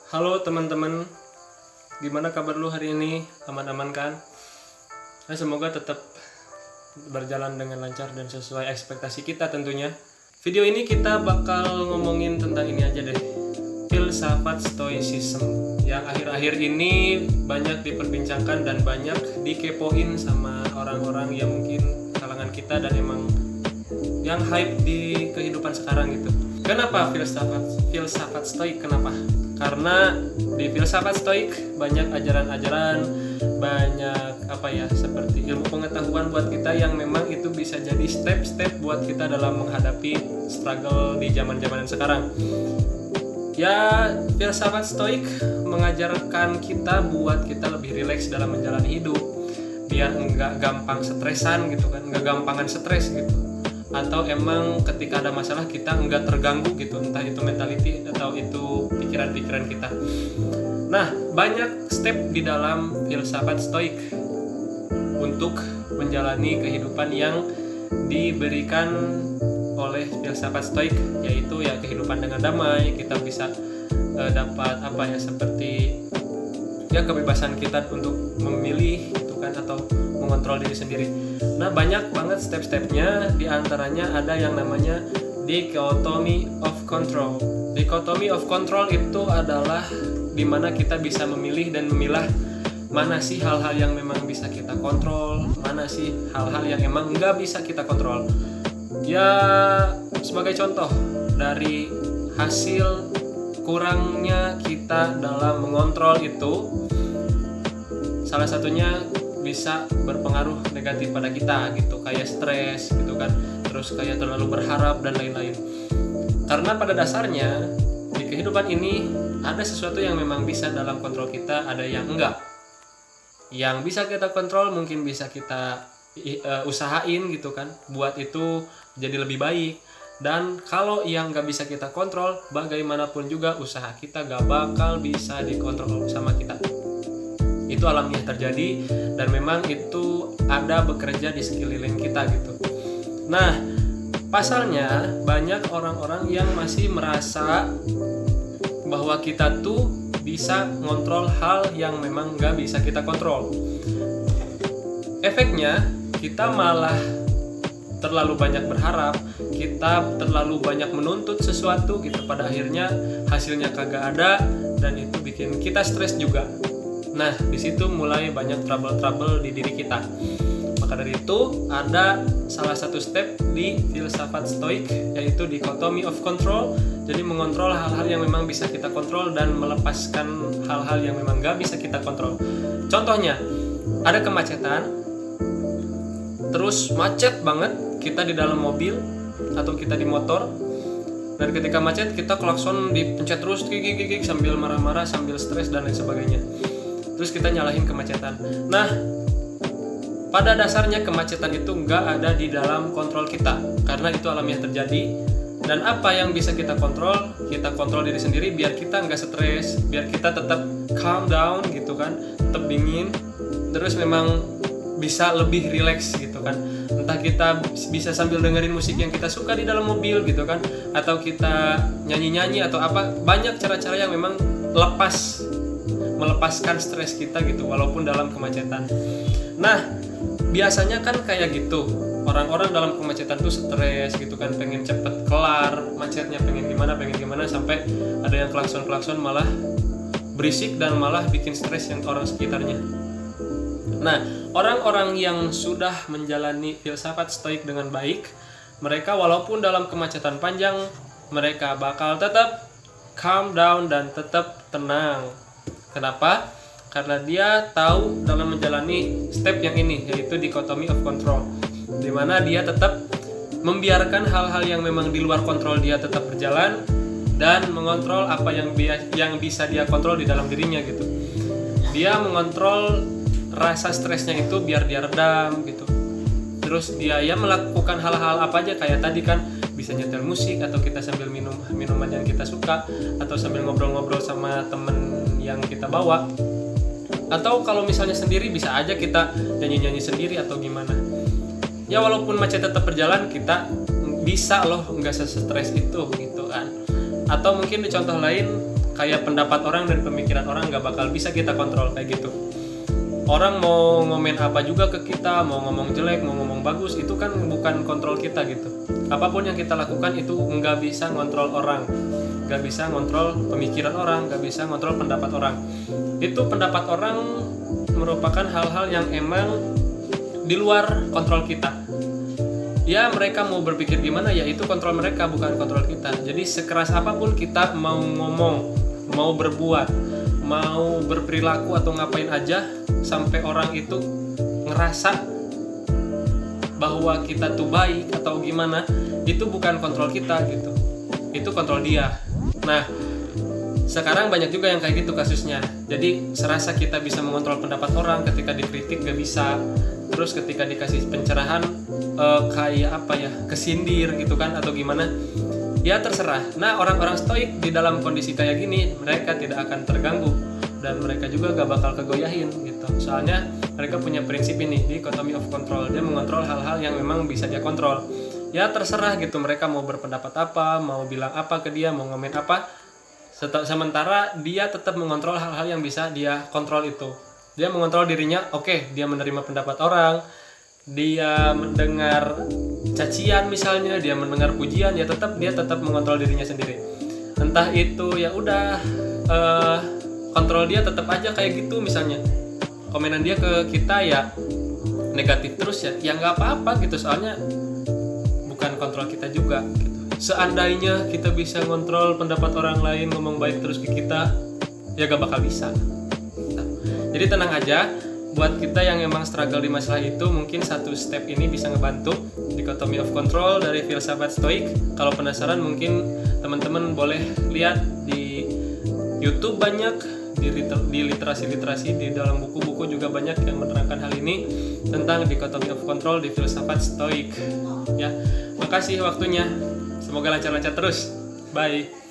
Halo teman-teman, gimana kabar lu hari ini? Aman-aman kan? Nah, semoga tetap berjalan dengan lancar dan sesuai ekspektasi kita tentunya. Video ini kita bakal ngomongin tentang ini aja deh, filsafat stoicism yang akhir-akhir ini banyak diperbincangkan dan banyak dikepoin sama orang-orang yang mungkin kalangan kita dan emang yang hype di kehidupan sekarang gitu. Kenapa filsafat stoik? Kenapa? Karena di filsafat stoik banyak ajaran-ajaran, banyak seperti ilmu pengetahuan buat kita yang memang itu bisa jadi step-step buat kita dalam menghadapi struggle di zaman-zaman sekarang. Ya, filsafat stoik mengajarkan kita buat kita lebih rileks dalam menjalani hidup, biar enggak gampang stresan gitu kan, enggak gampangan stres gitu. Atau emang ketika ada masalah kita enggak terganggu gitu, entah itu mentality atau itu pikiran-pikiran kita. Nah, banyak step di dalam filsafat stoik untuk menjalani kehidupan yang diberikan oleh filsafat stoik, yaitu ya kehidupan dengan damai. Kita bisa dapat seperti ya kebebasan kita untuk memilih gitu kan, atau mengontrol diri sendiri. Nah, banyak banget step-stepnya, diantaranya ada yang namanya dichotomy of control. Dichotomy of control itu adalah dimana kita bisa memilih dan memilah mana sih hal-hal yang memang bisa kita kontrol, mana sih hal-hal yang emang nggak bisa kita kontrol. Ya, sebagai contoh dari hasil kurangnya kita dalam mengontrol itu, salah satunya bisa berpengaruh negatif pada kita gitu, kayak stres gitu kan, terus kayak terlalu berharap dan lain-lain. Karena pada dasarnya di kehidupan ini ada sesuatu yang memang bisa dalam kontrol kita, ada yang enggak. Yang bisa kita kontrol mungkin bisa kita usahain gitu kan, buat itu jadi lebih baik. Dan kalau yang nggak bisa kita kontrol, bagaimanapun juga usaha kita gak bakal bisa dikontrol sama kita. Itu alamiah terjadi dan memang itu ada bekerja di sekeliling kita gitu. Nah, pasalnya banyak orang-orang yang masih merasa bahwa kita tuh bisa ngontrol hal yang memang gak bisa kita kontrol. Efeknya kita malah terlalu banyak berharap, kita terlalu banyak menuntut sesuatu gitu, pada akhirnya hasilnya kagak ada dan itu bikin kita stres juga. Nah, di situ mulai banyak trouble di diri kita. Maka dari itu ada salah satu step di filsafat stoik, yaitu dichotomy of control. Jadi mengontrol hal-hal yang memang bisa kita kontrol dan melepaskan hal-hal yang memang gak bisa kita kontrol. Contohnya, ada kemacetan, terus macet banget, kita di dalam mobil atau kita di motor, dan ketika macet kita klakson dipencet terus gig sambil marah-marah, sambil stres dan lain sebagainya. Terus kita nyalahin kemacetan. Nah, pada dasarnya kemacetan itu nggak ada di dalam kontrol kita, karena itu alamiah terjadi. Dan apa yang bisa kita kontrol diri sendiri biar kita nggak stres, biar kita tetap calm down gitu kan, tetap dingin, terus memang bisa lebih relax gitu kan. Entah kita bisa sambil dengerin musik yang kita suka di dalam mobil gitu kan, atau kita nyanyi-nyanyi atau apa. Banyak cara-cara yang memang melepaskan stres kita gitu, walaupun dalam kemacetan. Nah, biasanya kan kayak gitu, orang-orang dalam kemacetan tuh stres gitu kan, pengen cepet kelar macetnya, pengen gimana sampai ada yang klakson malah berisik dan malah bikin stres yang orang sekitarnya. Nah, orang-orang yang sudah menjalani filsafat stoik dengan baik, mereka walaupun dalam kemacetan panjang, mereka bakal tetap calm down dan tetap tenang. Kenapa? Karena dia tahu dalam menjalani step yang ini, yaitu dichotomy of control, di mana dia tetap membiarkan hal-hal yang memang di luar kontrol dia tetap berjalan dan mengontrol apa yang bisa dia kontrol di dalam dirinya gitu. Dia mengontrol rasa stresnya itu biar dia redam gitu. Terus dia melakukan hal-hal apa aja, kayak tadi kan bisa nyetel musik, atau kita sambil minum minuman yang kita suka, atau sambil ngobrol-ngobrol sama temen yang kita bawa, atau kalau misalnya sendiri bisa aja kita nyanyi-nyanyi sendiri atau gimana. Ya, walaupun macet tetap berjalan, kita bisa loh nggak stres itu gitu kan. Atau mungkin di contoh lain, kayak pendapat orang dan pemikiran orang nggak bakal bisa kita kontrol kayak gitu. Orang mau ngomen apa juga ke kita, mau ngomong jelek, mau ngomong bagus, itu kan bukan kontrol kita gitu. Apapun yang kita lakukan itu nggak bisa ngontrol orang, nggak bisa ngontrol pemikiran orang, nggak bisa ngontrol pendapat orang. Itu pendapat orang merupakan hal-hal yang emang di luar kontrol kita. Ya mereka mau berpikir gimana, ya itu kontrol mereka, bukan kontrol kita. Jadi sekeras apapun kita mau ngomong, mau berbuat, mau berperilaku atau ngapain aja, sampai orang itu ngerasa bahwa kita tuh baik atau gimana, itu bukan kontrol kita gitu, itu kontrol dia. Nah sekarang banyak juga yang kayak gitu kasusnya. Jadi serasa kita bisa mengontrol pendapat orang, ketika dikritik gak bisa, terus ketika dikasih pencerahan kayak apa ya, kesindir gitu kan atau gimana, ya terserah. Nah orang-orang stoik di dalam kondisi kayak gini mereka tidak akan terganggu dan mereka juga gak bakal kegoyahin gitu. Soalnya mereka punya prinsip ini, dichotomy of control. Dia mengontrol hal-hal yang memang bisa dia kontrol. Ya terserah gitu, mereka mau berpendapat apa, mau bilang apa ke dia, mau ngomen apa, sementara dia tetap mengontrol hal-hal yang bisa dia kontrol itu. Dia mengontrol dirinya, oke, dia menerima pendapat orang, dia mendengar cacian misalnya, dia mendengar pujian, ya dia tetap mengontrol dirinya sendiri. Entah itu ya udah kontrol dia tetap aja kayak gitu, misalnya komenan dia ke kita ya negatif terus ya nggak apa-apa gitu, soalnya bukan kontrol kita juga gitu. Seandainya kita bisa ngontrol pendapat orang lain ngomong baik terus ke kita, ya gak bakal bisa. Jadi tenang aja, buat kita yang emang struggle di masalah itu, mungkin satu step ini bisa ngebantu, dichotomy of control dari filsafat stoik. Kalau penasaran mungkin teman-teman boleh lihat di YouTube, banyak di literasi-literasi, di dalam buku-buku juga banyak yang menerangkan hal ini tentang dichotomy of control di filsafat stoik. Ya, makasih waktunya. Semoga lancar-lancar terus. Bye.